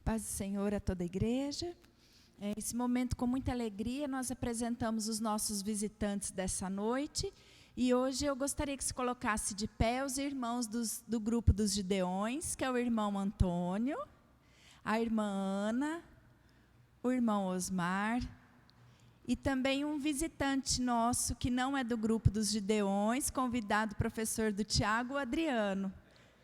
Paz do Senhor a toda a igreja. Esse momento, com muita alegria, nós apresentamos os nossos visitantes dessa noite. E hoje eu gostaria que se colocasse de pé os irmãos do grupo dos Gideões, que é o irmão Antônio, a irmã Ana, o irmão Osmar, e também um visitante nosso, que não é do grupo dos Gideões, convidado, professor do Tiago, Adriano.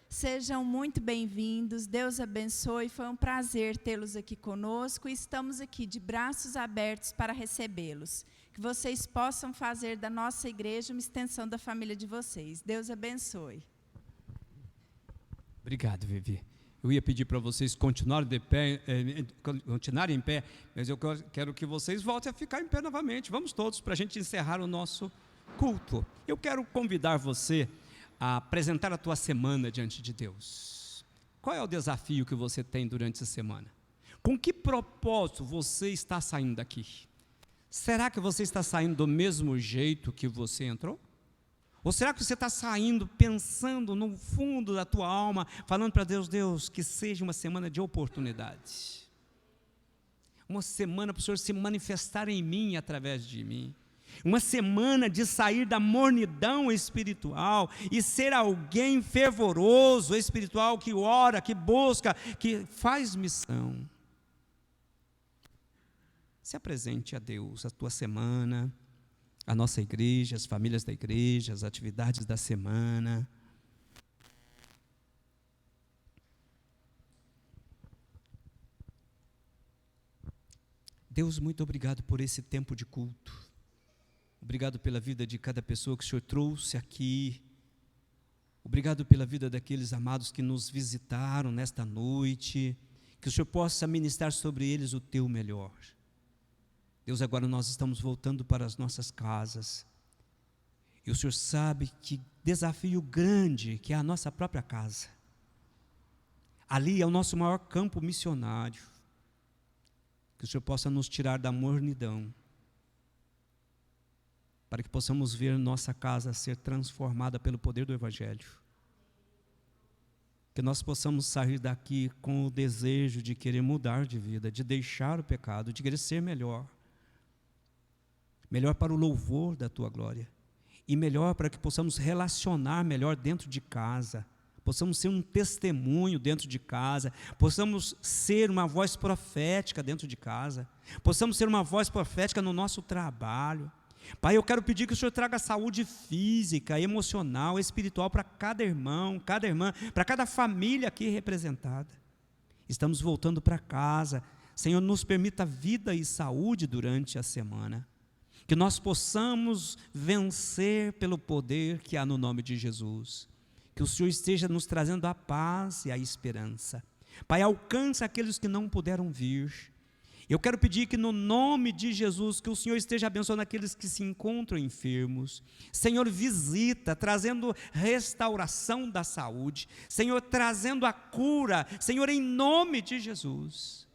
Sejam muito bem-vindos, Deus abençoe, foi um prazer tê-los aqui conosco e estamos aqui de braços abertos para recebê-los. Que vocês possam fazer da nossa igreja uma extensão da família de vocês. Deus abençoe. Obrigado, Vivi. Eu ia pedir para vocês continuarem em pé, mas eu quero que vocês voltem a ficar em pé novamente. Vamos todos para a gente encerrar o nosso culto. Eu quero convidar você a apresentar a tua semana diante de Deus. Qual é o desafio que você tem durante essa semana? Com que propósito você está saindo daqui? Será que você está saindo do mesmo jeito que você entrou? Ou será que você está saindo pensando no fundo da tua alma, falando para Deus, Deus, que seja uma semana de oportunidade, uma semana para o Senhor se manifestar em mim e através de mim, uma semana de sair da mornidão espiritual e ser alguém fervoroso espiritual, que ora, que busca, que faz missão. Se apresente a Deus a tua semana, a nossa igreja, as famílias da igreja, as atividades da semana. Deus, muito obrigado por esse tempo de culto. Obrigado pela vida de cada pessoa que o Senhor trouxe aqui. Obrigado pela vida daqueles amados que nos visitaram nesta noite, que o Senhor possa ministrar sobre eles o teu melhor. Deus, agora nós estamos voltando para as nossas casas, e o Senhor sabe que desafio grande que é a nossa própria casa. Ali é o nosso maior campo missionário. Que o Senhor possa nos tirar da mornidão, para que possamos ver nossa casa ser transformada pelo poder do Evangelho. Que nós possamos sair daqui com o desejo de querer mudar de vida, de deixar o pecado, de querer ser melhor. Melhor para o louvor da Tua glória. E melhor para que possamos relacionar melhor dentro de casa. Possamos ser um testemunho dentro de casa, possamos ser uma voz profética dentro de casa, possamos ser uma voz profética no nosso trabalho. Pai, eu quero pedir que o Senhor traga saúde física, emocional, espiritual para cada irmão, cada irmã, para cada família aqui representada. Estamos voltando para casa. Senhor, nos permita vida e saúde durante a semana, que nós possamos vencer pelo poder que há no nome de Jesus. Que o Senhor esteja nos trazendo a paz e a esperança. Pai, alcança aqueles que não puderam vir. Eu quero pedir que no nome de Jesus, que o Senhor esteja abençoando aqueles que se encontram enfermos. Senhor, visita, trazendo restauração da saúde. Senhor, trazendo a cura. Senhor, em nome de Jesus.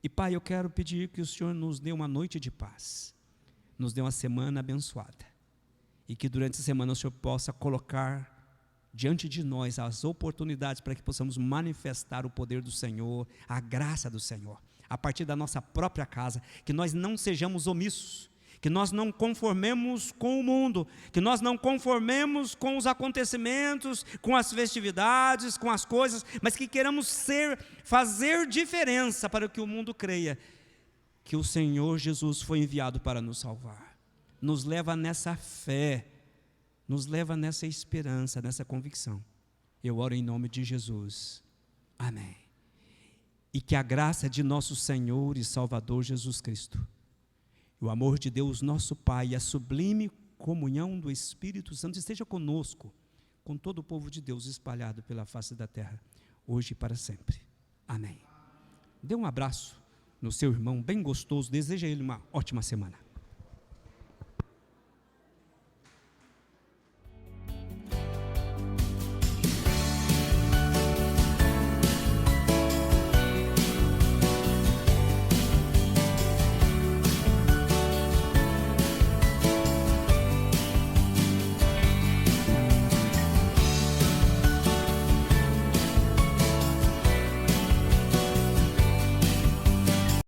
E Pai, eu quero pedir que o Senhor nos dê uma noite de paz. Nos dê uma semana abençoada. E que durante a semana o Senhor possa colocar diante de nós as oportunidades para que possamos manifestar o poder do Senhor, a graça do Senhor, a partir da nossa própria casa, que nós não sejamos omissos, que nós não conformemos com o mundo, que nós não conformemos com os acontecimentos, com as festividades, com as coisas, mas que queiramos fazer diferença para que o mundo creia que o Senhor Jesus foi enviado para nos salvar. Nos leva nessa fé, nos leva nessa esperança, nessa convicção. Eu oro em nome de Jesus. Amém. E que a graça de nosso Senhor e Salvador Jesus Cristo, o amor de Deus nosso Pai e a sublime comunhão do Espírito Santo esteja conosco, com todo o povo de Deus espalhado pela face da terra, hoje e para sempre. Amém. Dê um abraço no seu irmão, bem gostoso, deseja a ele uma ótima semana.